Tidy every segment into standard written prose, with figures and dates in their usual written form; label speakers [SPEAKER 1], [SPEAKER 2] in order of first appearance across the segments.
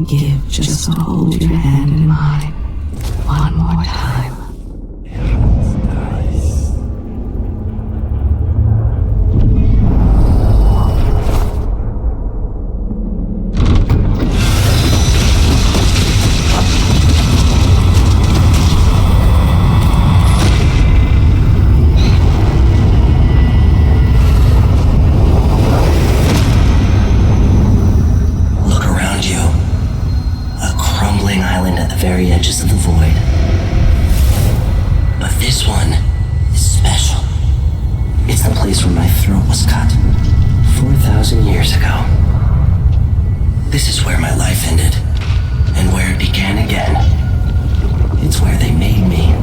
[SPEAKER 1] give just to hold your hand in mine one more time.
[SPEAKER 2] Very edges of the void. But this one is special. It's the place where my throat was cut 4,000 years ago. This is where my life ended, and where it began again. It's where they made me.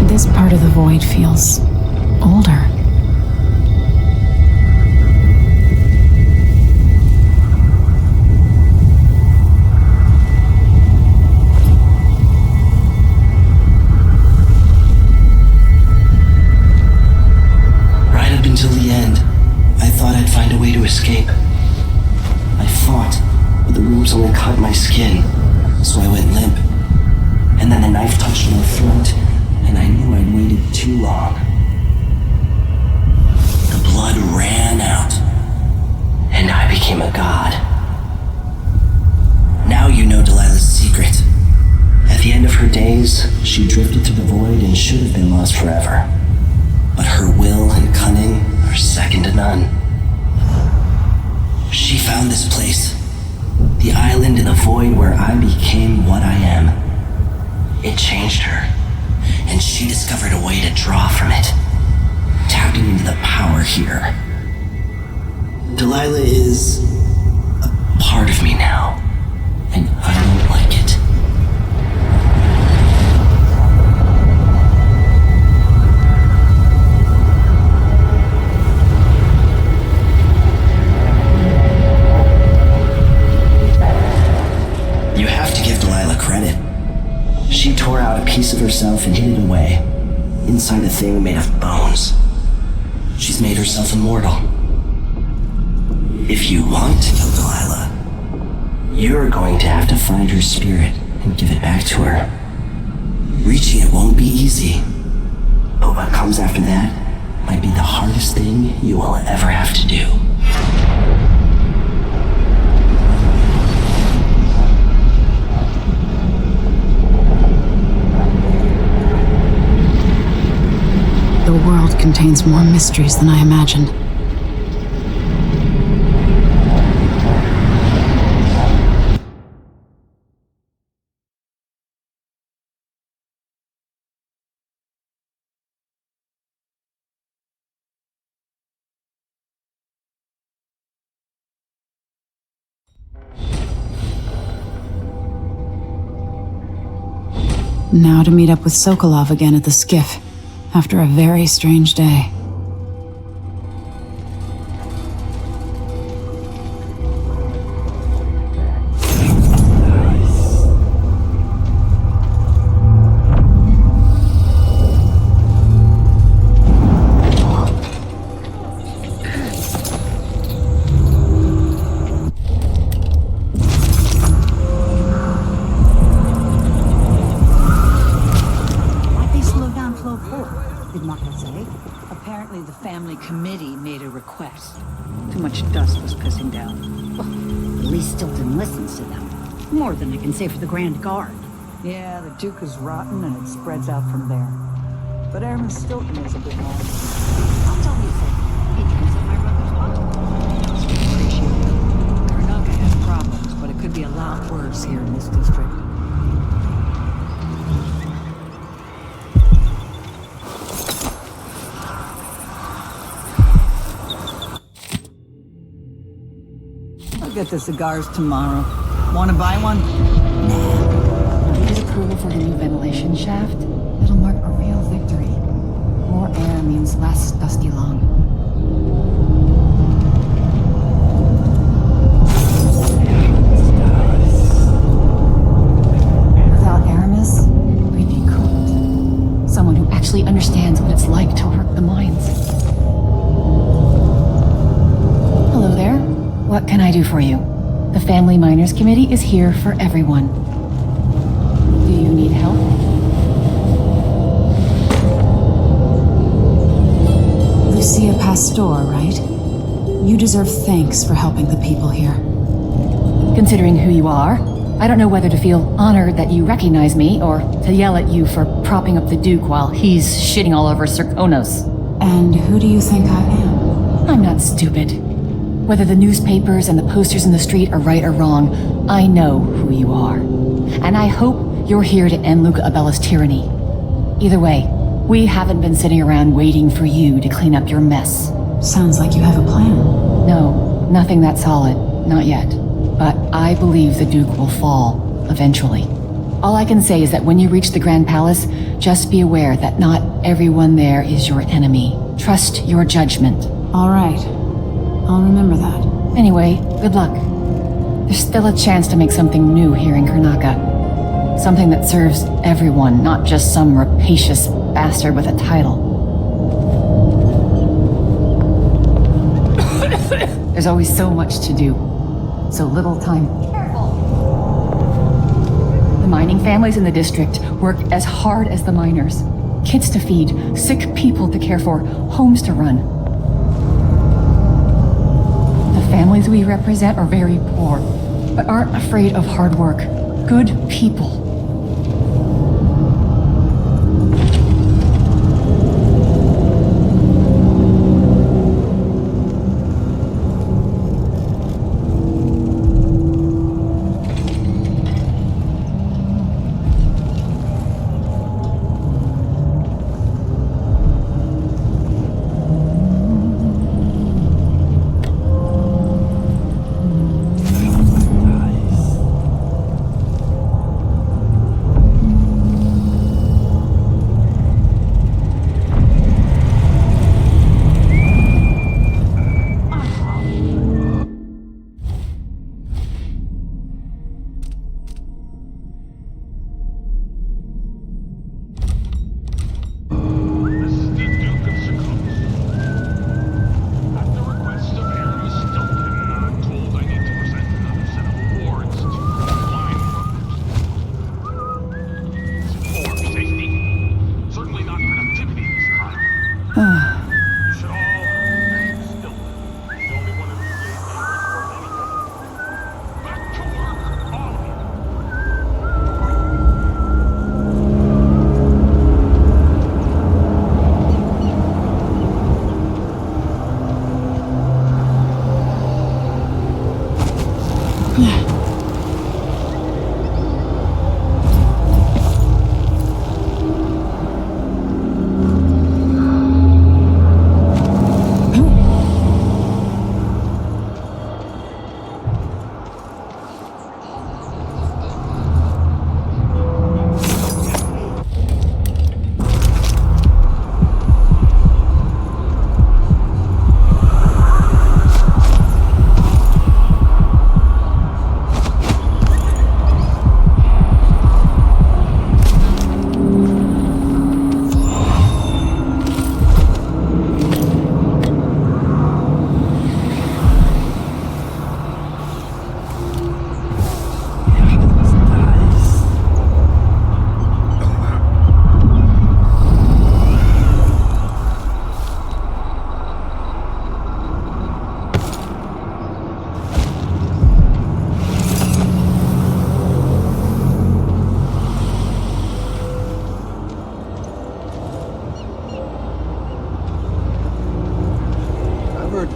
[SPEAKER 3] This part of the void feels older.
[SPEAKER 2] Until the end, I thought I'd find a way to escape. I fought, but the wounds only cut my skin, so I went limp. And then the knife touched my throat, and I knew I'd waited too long. The blood ran out, and I became a god. Now you know Delilah's secret. At the end of her days, she drifted through the void and should have been lost forever. But her will and cunning are second to none. She found this place, the island in the void where I became what I am. It changed her, and she discovered a way to draw from it, tapping into the power here. Delilah is a part of me now, and I don't like it. You have to give Delilah credit. She tore out a piece of herself and hid it away, inside a thing made of bones. She's made herself immortal. If you want to kill Delilah, you're going to have to find her spirit and give it back to her. Reaching it won't be easy, but what comes after that might be the hardest thing you will ever have to do.
[SPEAKER 3] The world contains more mysteries than I imagined. Now to meet up with Sokolov again at the skiff, after a very strange day.
[SPEAKER 4] Committee made a request. Too much dust was pissing down.
[SPEAKER 5] Well, at least Stilton listens to them. More than I can say for the Grand Guard.
[SPEAKER 4] Yeah, the Duke is rotten and it spreads out from there. But Airman Stilton is a bit more.
[SPEAKER 5] I'll tell you so. Patrons of my brother's bottle.
[SPEAKER 4] Appreciate it. Karnaca has problems, but it could be a lot worse here in this district. Get the cigars tomorrow. Want to buy one?
[SPEAKER 5] Nah. His approval for the new ventilation shaft, it'll mark a real victory. More air means less dusty lung. Without Aramis, we'd be cooked. Someone who actually understands what it's like to work the mines. Hello there. What can I do for you? The Family Miners Committee is here for everyone. Do you need help?
[SPEAKER 3] Lucia Pastor, right? You deserve thanks for helping the people here.
[SPEAKER 5] Considering who you are, I don't know whether to feel honored that you recognize me or to yell at you for propping up the Duke while he's shitting all over Serkonos.
[SPEAKER 3] And who do you think I am?
[SPEAKER 5] I'm not stupid. Whether the newspapers and the posters in the street are right or wrong, I know who you are. And I hope you're here to end Luca Abella's tyranny. Either way, we haven't been sitting around waiting for you to clean up your mess.
[SPEAKER 3] Sounds like you have a plan.
[SPEAKER 5] No, nothing that solid. Not yet. But I believe the Duke will fall, eventually. All I can say is that when you reach the Grand Palace, just be aware that not everyone there is your enemy. Trust your judgment.
[SPEAKER 3] All right. I'll remember that.
[SPEAKER 5] Anyway, good luck. There's still a chance to make something new here in Karnaca. Something that serves everyone, not just some rapacious bastard with a title. There's always so much to do. So little time. Careful! The mining families in the district work as hard as the miners. Kids to feed, sick people to care for, homes to run. The families we represent are very poor, but aren't afraid of hard work. Good people.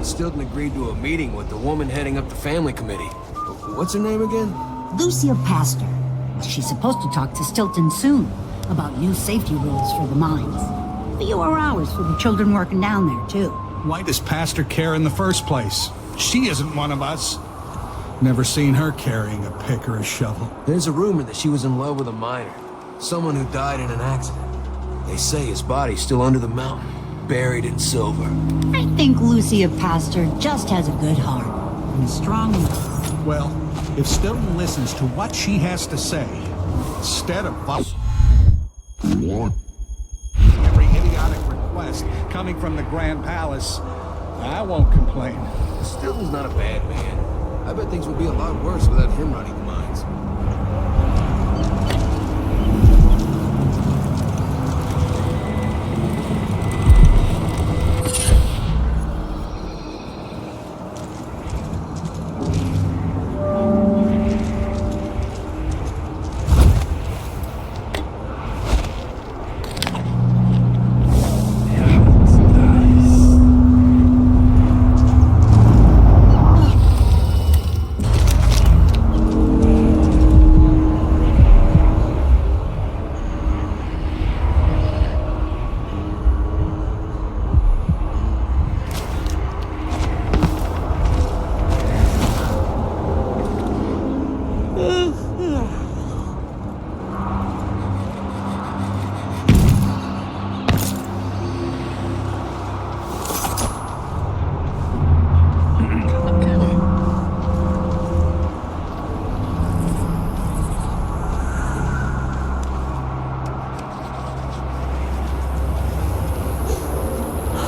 [SPEAKER 6] Stilton agreed to a meeting with the woman heading up the family committee. What's her name again?
[SPEAKER 7] Lucia Pastor. She's supposed to talk to Stilton soon about new safety rules for the mines. Fewer hours for the children working down there, too.
[SPEAKER 8] Why does Pastor care in the first place? She isn't one of us. Never seen her carrying a pick or a shovel.
[SPEAKER 6] There's a rumor that she was in love with a miner. Someone who died in an accident. They say his body's still under the mountain, buried in silver.
[SPEAKER 7] I think Lucia Pastor just has a good heart and a strong will.
[SPEAKER 8] Well, if Stilton listens to what she has to say, instead of us, every idiotic request coming from the Grand Palace, I won't complain.
[SPEAKER 6] Stilton's not a bad man. I bet things would be a lot worse without him running the mines.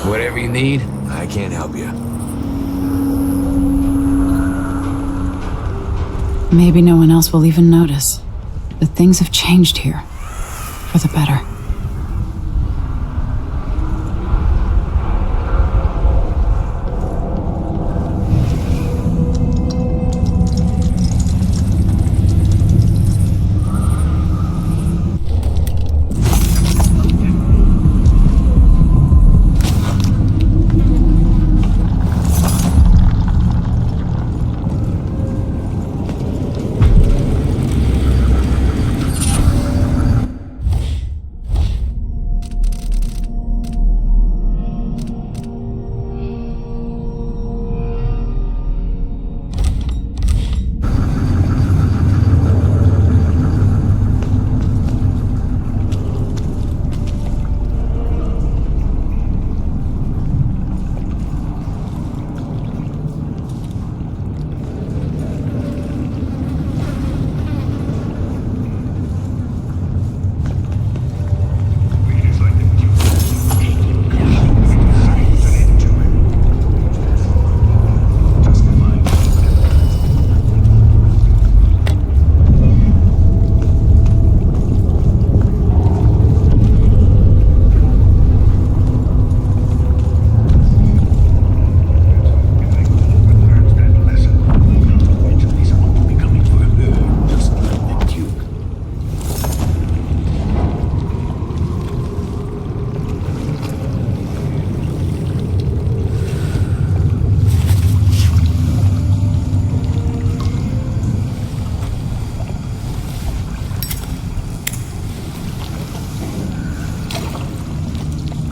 [SPEAKER 9] Whatever you need.
[SPEAKER 6] I can't help you.
[SPEAKER 3] Maybe no one else will even notice. But things have changed here. For the better.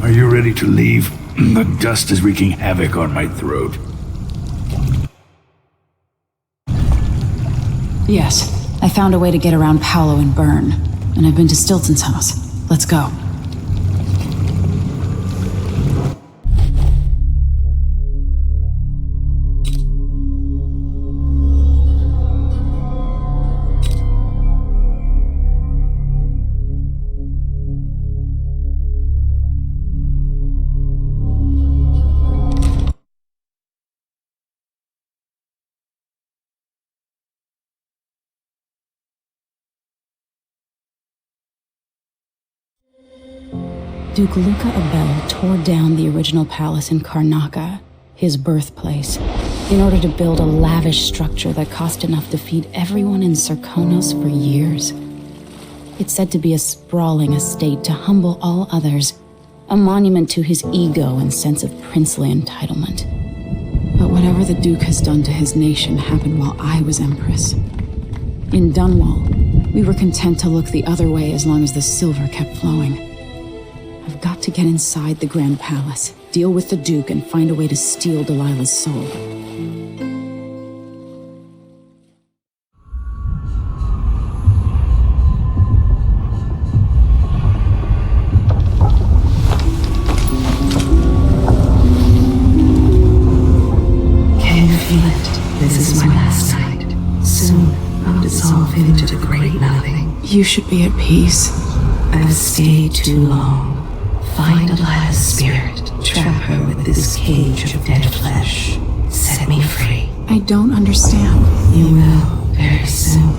[SPEAKER 10] Are you ready to leave? The dust is wreaking havoc on my throat.
[SPEAKER 3] Yes, I found a way to get around Paolo and Byrne. And I've been to Stilton's house. Let's go. Duke Luca Abel tore down the original palace in Karnaca, his birthplace, in order to build a lavish structure that cost enough to feed everyone in Serkonos for years. It's said to be a sprawling estate to humble all others, a monument to his ego and sense of princely entitlement. But whatever the Duke has done to his nation happened while I was Empress. In Dunwall, we were content to look the other way as long as the silver kept flowing. I've got to get inside the Grand Palace, deal with the Duke, and find a way to steal Delilah's soul.
[SPEAKER 1] Can you feel it? This is my last night. Soon, I'll dissolve into the great nothing.
[SPEAKER 3] You should be at peace.
[SPEAKER 1] I've stayed too long. Find Delilah's spirit, trap her with this cage of dead flesh. Set me free.
[SPEAKER 9] I don't understand.
[SPEAKER 1] You will very soon.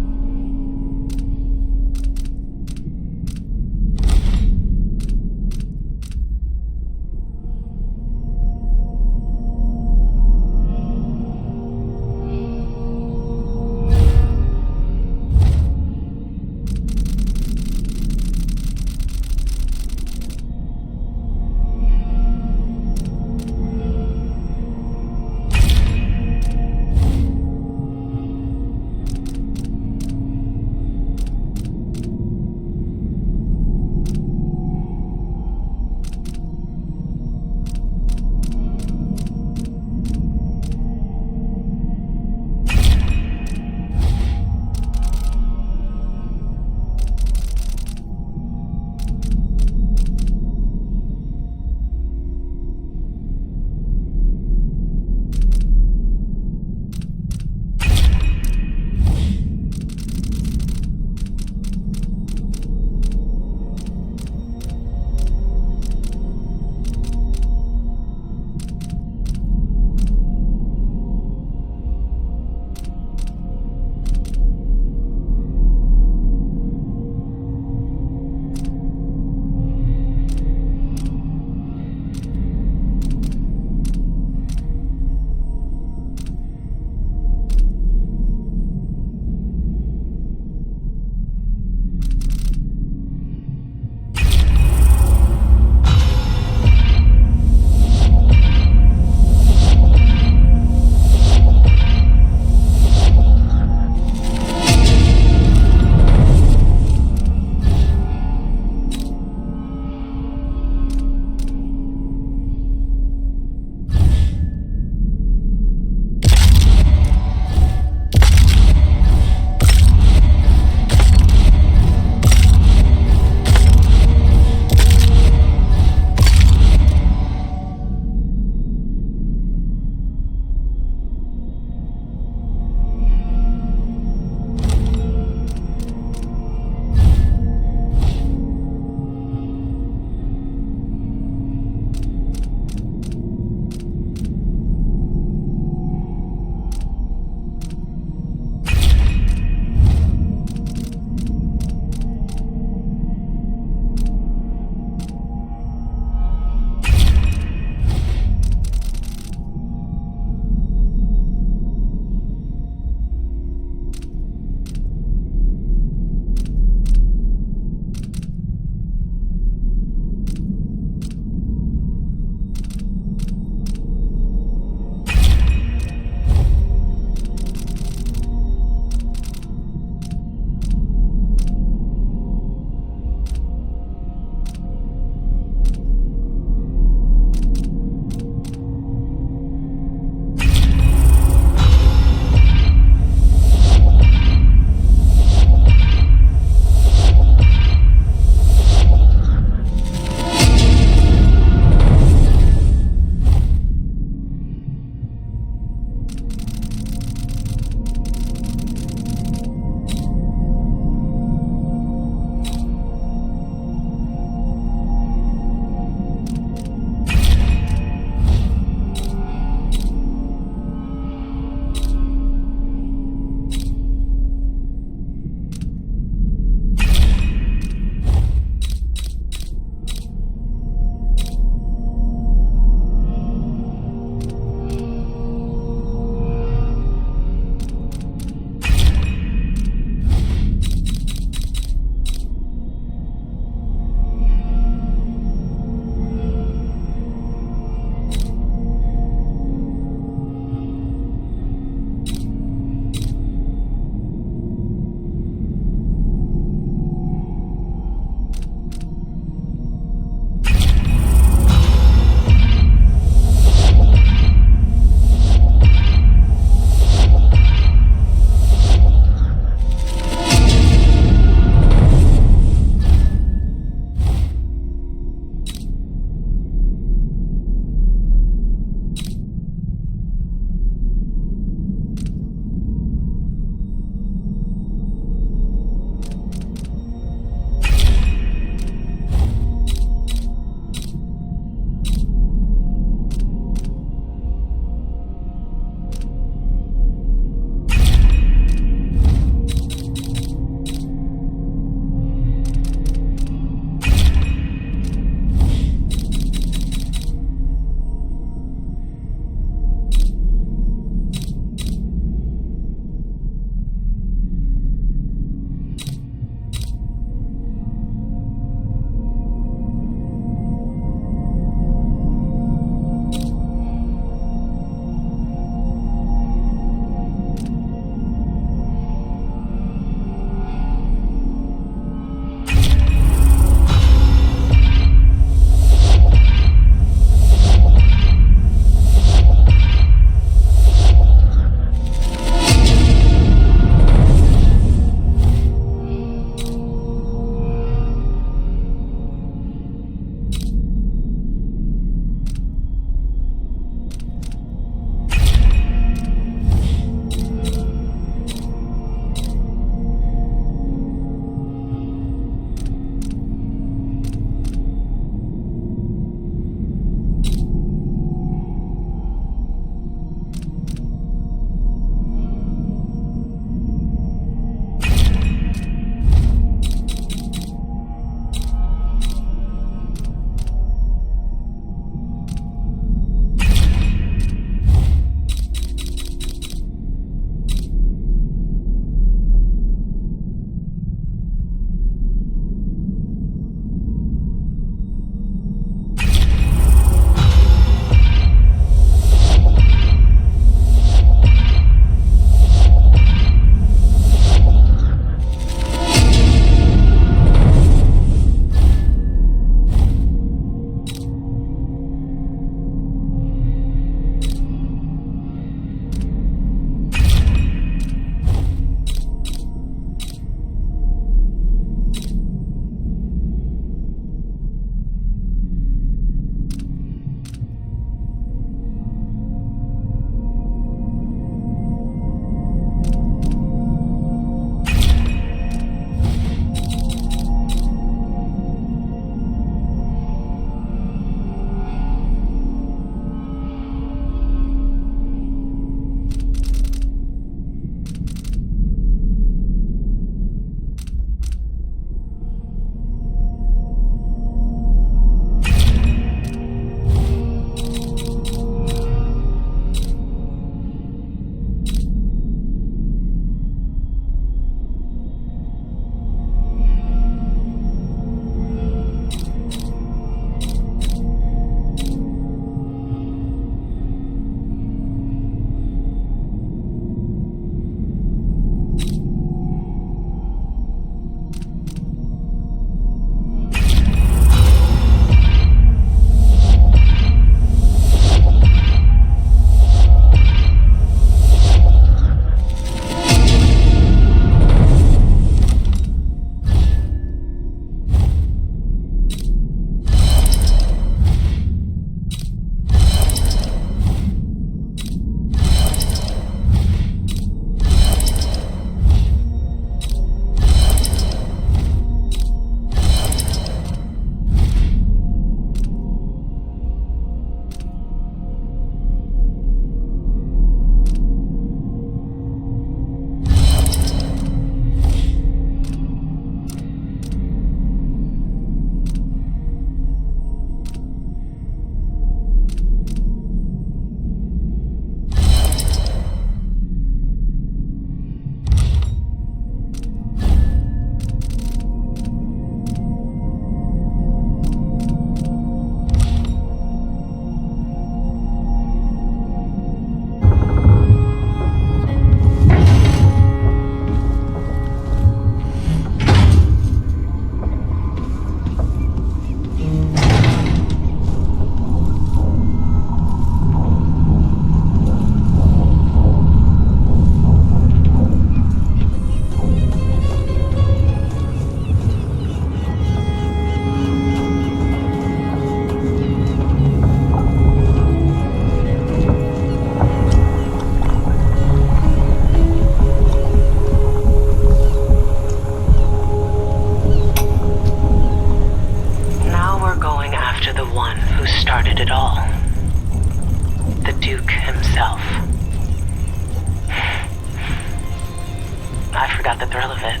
[SPEAKER 9] got the thrill of it.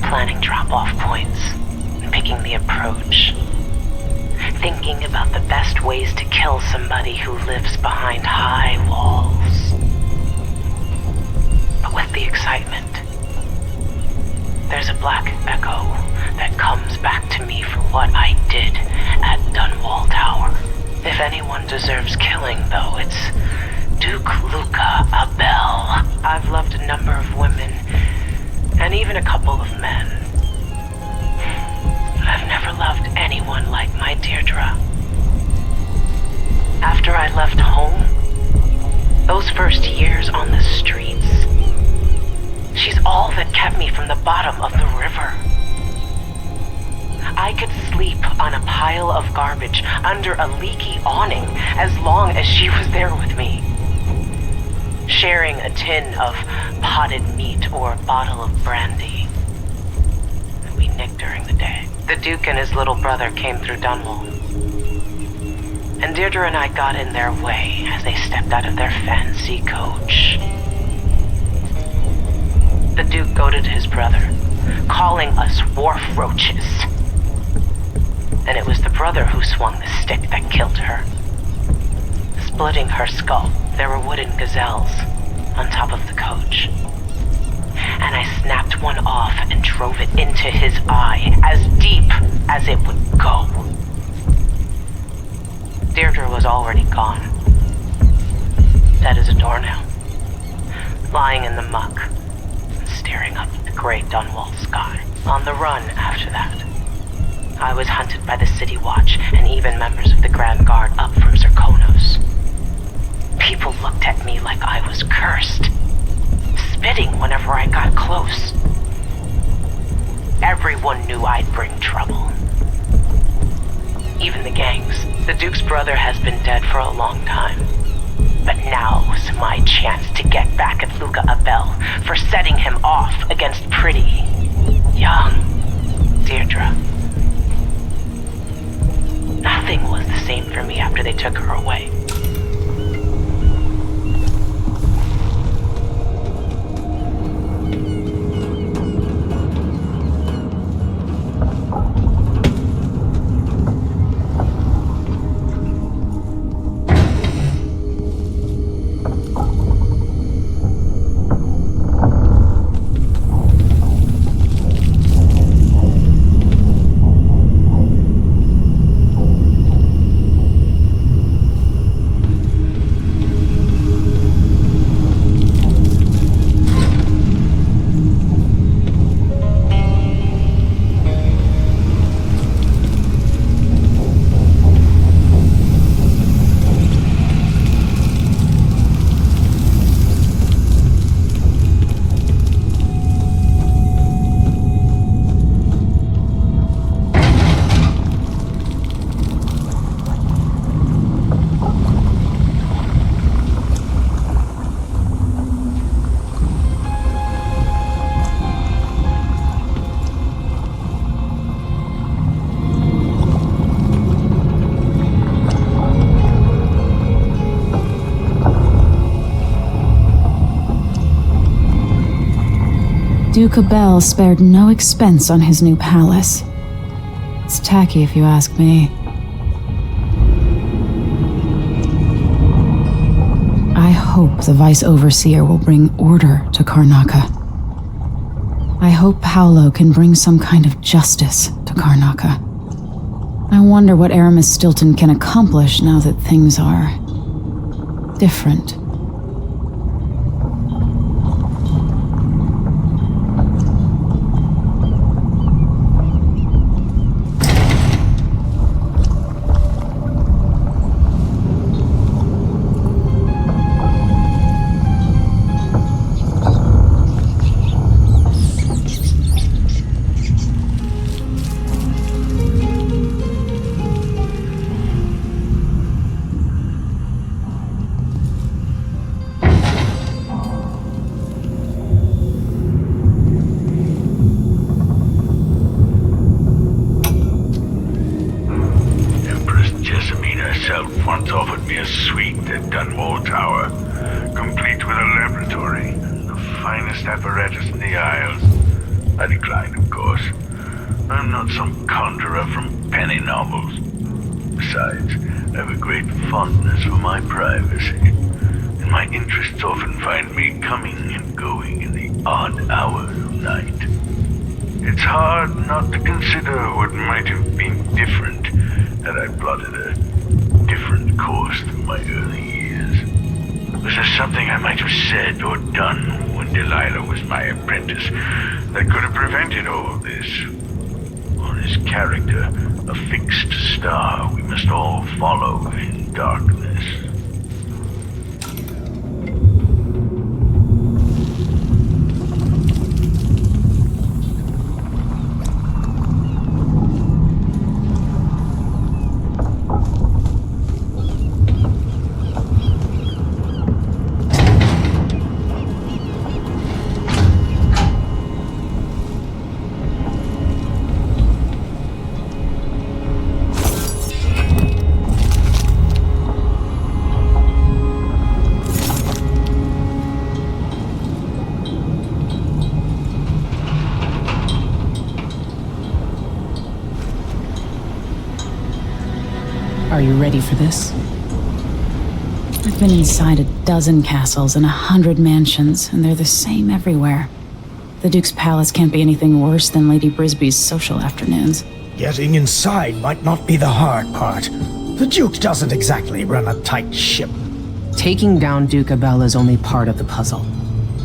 [SPEAKER 9] Planning drop-off points and picking the approach. Thinking about the best ways to kill somebody who lives behind high walls. But with the excitement, there's a black echo that comes back to me for what I did at Dunwall Tower. If anyone deserves killing, though, it's Duke Luca Abel. I've loved a number of women, and even a couple of men. But I've never loved anyone like my Deirdre. After I left home, those first years on the streets, she's all that kept me from the bottom of the river. I could sleep on a pile of garbage under a leaky awning as long as she was there with me. Sharing a tin of potted meat or a bottle of brandy that we nicked during the day. The Duke and his little brother came through Dunwall, and Deirdre and I got in their way as they stepped out of their fancy coach. The Duke goaded his brother, calling us wharf roaches. And it was the brother who swung the stick that killed her. Splitting her skull, there were wooden gazelles on top of the coach. And I snapped one off and drove it into his eye, as deep as it would go. Deirdre was already gone, dead as a doornail, lying in the muck, and staring up at the gray Dunwall sky. On the run after that, I was hunted by the City Watch and even members of the Grand Guard up from Zirconos. People looked at me like I was cursed, spitting whenever I got close. Everyone knew I'd bring trouble. Even the gangs. The Duke's brother has been dead for a long time. But now's my chance to get back at Luca Abel for setting him off against pretty, young Deirdre. Nothing was the same for me after they took her away.
[SPEAKER 3] Duke Abel spared no expense on his new palace. It's tacky if you ask me. I hope the Vice Overseer will bring order to Karnaca. I hope Paolo can bring some kind of justice to Karnaca. I wonder what Aramis Stilton can accomplish now that things are different.
[SPEAKER 10] the Isles. I declined, of course. I'm not some conjurer from penny novels. Besides, I have a great fondness for my privacy, and my interests often find me coming and going in the odd hours of night. It's hard not to consider what might have been different had I plotted a different course through my early years. Was there something I might have said or done when Delilah was my apprentice that could have prevented all this? Or is character a fixed star we must all follow in darkness?
[SPEAKER 5] Are you ready for this?
[SPEAKER 3] I've been inside a dozen castles and 100 mansions, and they're the same everywhere. The Duke's palace can't be anything worse than Lady Brisby's social afternoons.
[SPEAKER 11] Getting inside might not be the hard part. The Duke doesn't exactly run a tight ship.
[SPEAKER 12] Taking down Duke Abel is only part of the puzzle.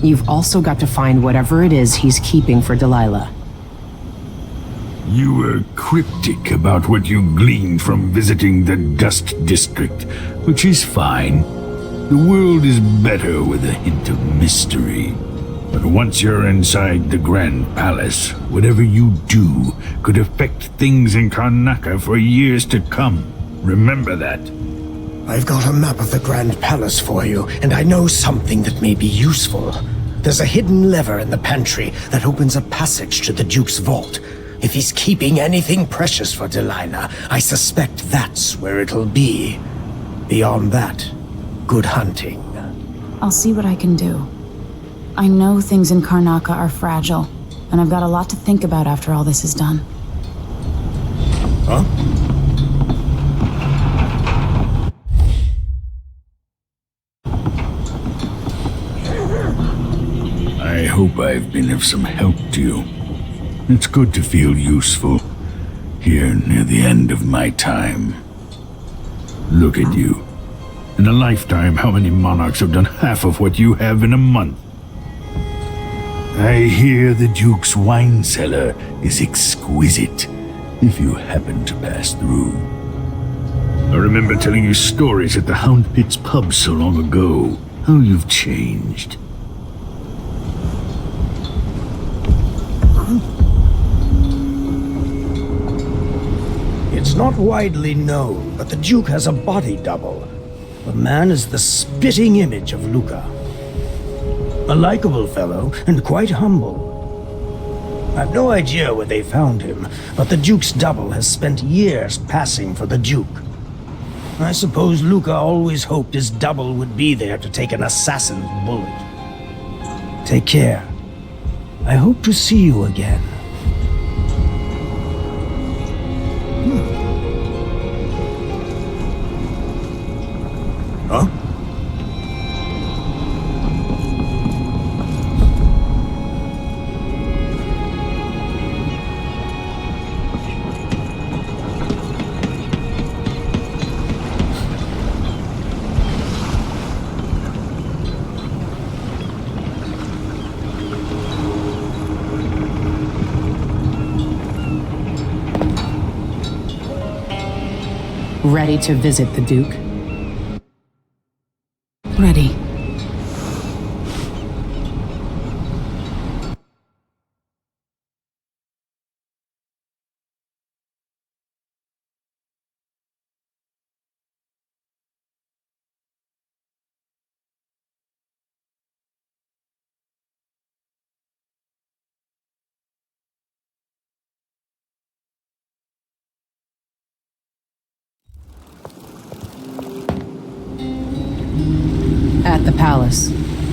[SPEAKER 12] You've also got to find whatever it is he's keeping for Delilah.
[SPEAKER 10] You were cryptic about what you gleaned from visiting the Dust District, which is fine. The world is better with a hint of mystery. But once you're inside the Grand Palace, whatever you do could affect things in Karnaca for years to come. Remember that.
[SPEAKER 11] I've got a map of the Grand Palace for you, and I know something that may be useful. There's a hidden lever in the pantry that opens a passage to the Duke's vault. If he's keeping anything precious for Delilah, I suspect that's where it'll be. Beyond that, good hunting.
[SPEAKER 3] I'll see what I can do. I know things in Karnaca are fragile, and I've got a lot to think about after all this is done.
[SPEAKER 11] Huh?
[SPEAKER 10] I hope I've been of some help to you. It's good to feel useful, here near the end of my time. Look at you. In a lifetime, how many monarchs have done half of what you have in a month? I hear the Duke's wine cellar is exquisite, if you happen to pass through. I remember telling you stories at the Hound Pit's pub so long ago. How you've changed.
[SPEAKER 11] It's not widely known, but the Duke has a body double. The man is the spitting image of Luca. A likable fellow, and quite humble. I've no idea where they found him, but the Duke's double has spent years passing for the Duke. I suppose Luca always hoped his double would be there to take an assassin's bullet. Take care. I hope to see you again. Huh?
[SPEAKER 12] Ready to visit the Duke?
[SPEAKER 3] Ready.
[SPEAKER 12] At the palace,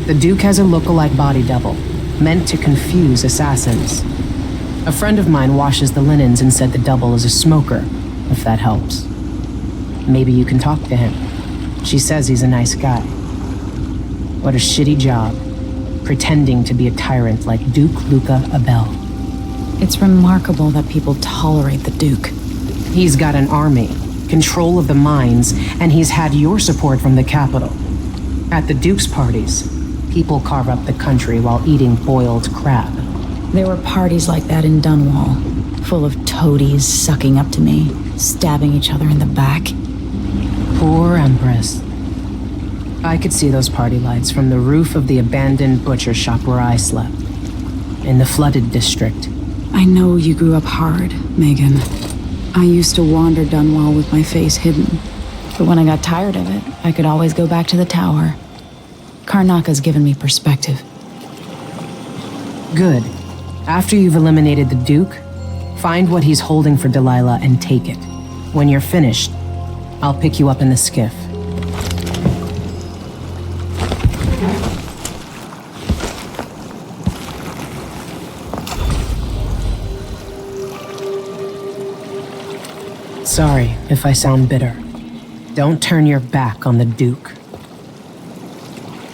[SPEAKER 12] the Duke has a lookalike body double. meant to confuse assassins. A friend of mine washes the linens and said the double is a smoker, if that helps. Maybe you can talk to him. She says he's a nice guy. What a shitty job, pretending to be a tyrant like Duke Luca Abel.
[SPEAKER 3] It's remarkable that people tolerate the Duke.
[SPEAKER 12] He's got an army, control of the mines, and he's had your support from the capital. At the Duke's parties, people carve up the country while eating boiled crab.
[SPEAKER 3] There were parties like that in Dunwall, full of toadies sucking up to me, stabbing each other in the back.
[SPEAKER 12] Poor Empress. I could see those party lights from the roof of the abandoned butcher shop where I slept, in the flooded district.
[SPEAKER 3] I know you grew up hard, Megan. I used to wander Dunwall with my face hidden, but when I got tired of it, I could always go back to the tower. Karnaka's given me perspective.
[SPEAKER 12] Good. After you've eliminated the Duke, find what he's holding for Delilah and take it. When you're finished, I'll pick you up in the skiff. Sorry if I sound bitter. Don't turn your back on the Duke.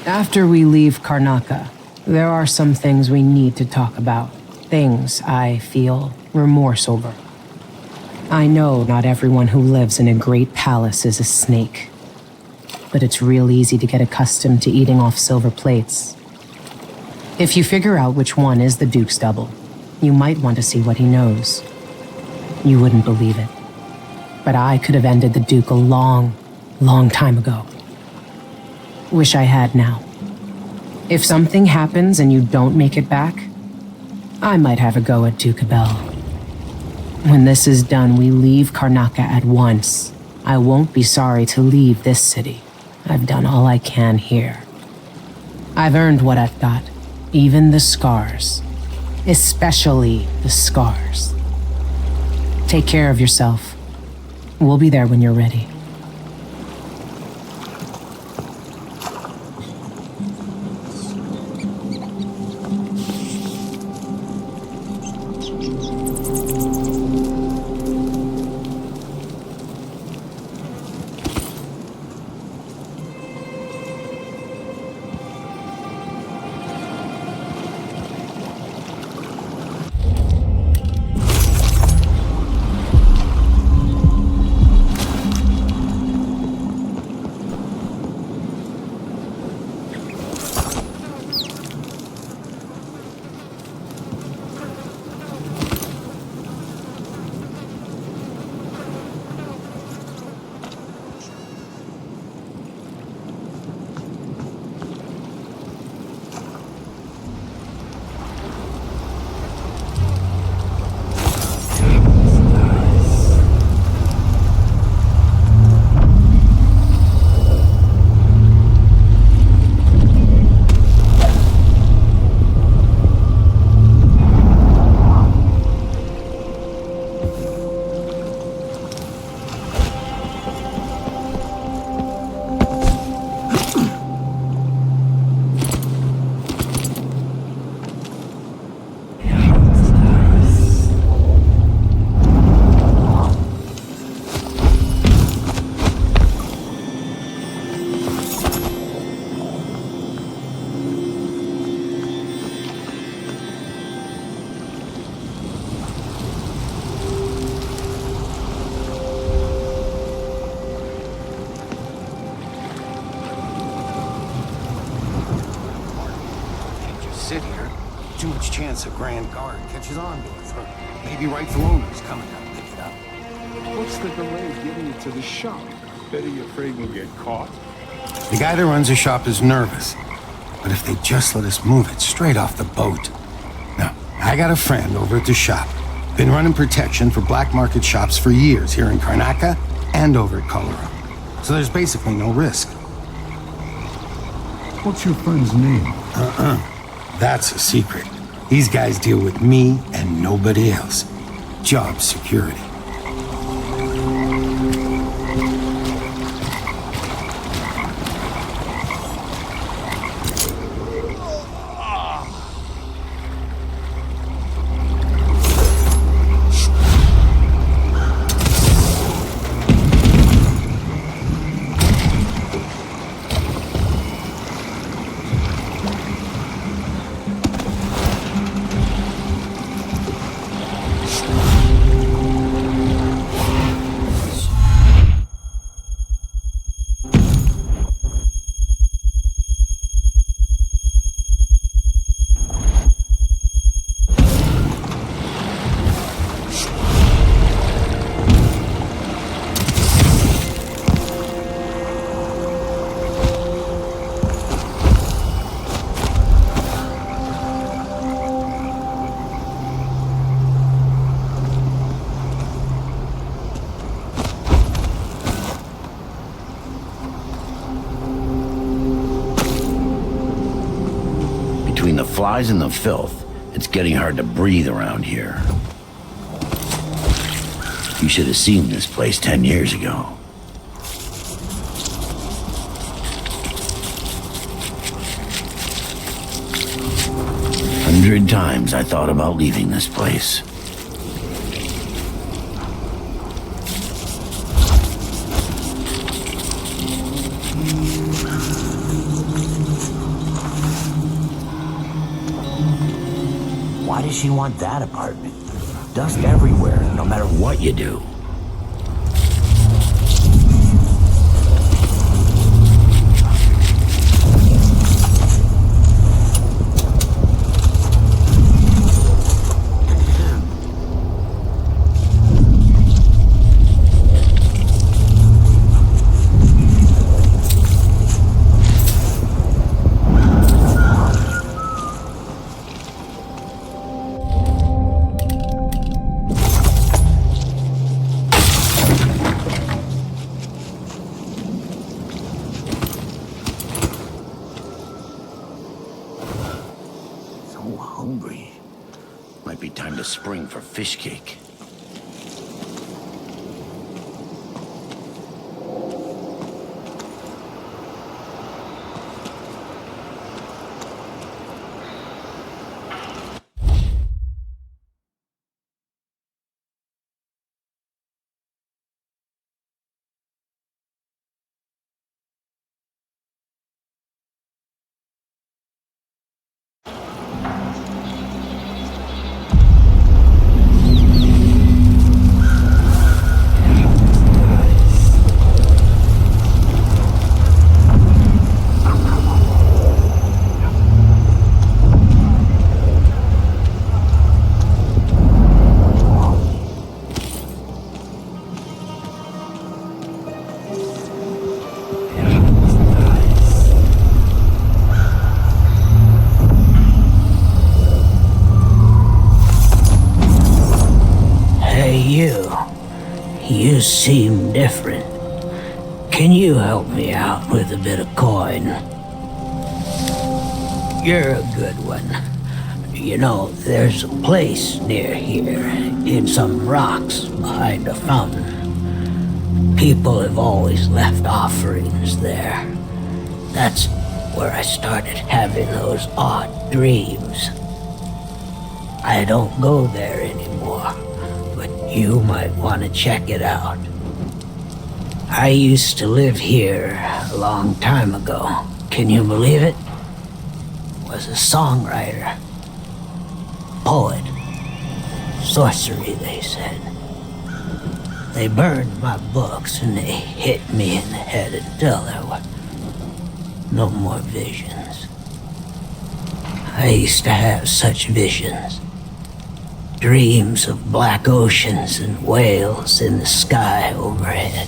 [SPEAKER 12] After we leave Karnaka, there are some things we need to talk about. Things I feel remorse over. I know not everyone who lives in a great palace is a snake, but it's real easy to get accustomed to eating off silver plates. If you figure out which one is the Duke's double, you might want to see what he knows. You wouldn't believe it, but I could have ended the Duke a long, long time ago. Wish I had now. If something happens and you don't make it back, I might have a go at Duke Abel. When this is done, we leave Karnaka at once. I won't be sorry to leave this city. I've done all I can here. I've earned what I've got, even the scars. Especially the scars. Take care of yourself. We'll be there when you're ready.
[SPEAKER 13] Sit here. Too much chance a Grand Guard catches on to us, or maybe rightful owners coming out to pick it up.
[SPEAKER 14] What's the delay getting it to the shop? Bet you're afraid we'll get caught.
[SPEAKER 13] The guy that runs the shop is nervous, but if they just let us move it straight off the boat. Now, I got a friend over at the shop. Been running protection for black market shops for years here in Karnaka and over at Colorado. So there's basically no risk.
[SPEAKER 14] What's your friend's name?
[SPEAKER 13] That's a secret. These guys deal with me and nobody else. Job security.
[SPEAKER 15] flies and the filth, it's getting hard to breathe around here. You should have seen this place 10 years ago. "100 times I thought about leaving this place.
[SPEAKER 2] Why does she want that apartment? Dust everywhere, no matter what you do. Hungry.
[SPEAKER 15] Might be time to spring for fish cake.
[SPEAKER 11] You seem different. Can you help me out with a bit of coin? You're a good one. You know, there's a place near here, in some rocks behind a fountain. People have always left offerings there. That's where I started having those odd dreams. I don't go there anymore. You might want to check it out. I used to live here a long time ago. Can you believe it? Was a songwriter, poet, sorcery, they said. They burned my books and they hit me in the head until there were no more visions. I used to have such visions. Dreams of black oceans and whales in the sky overhead.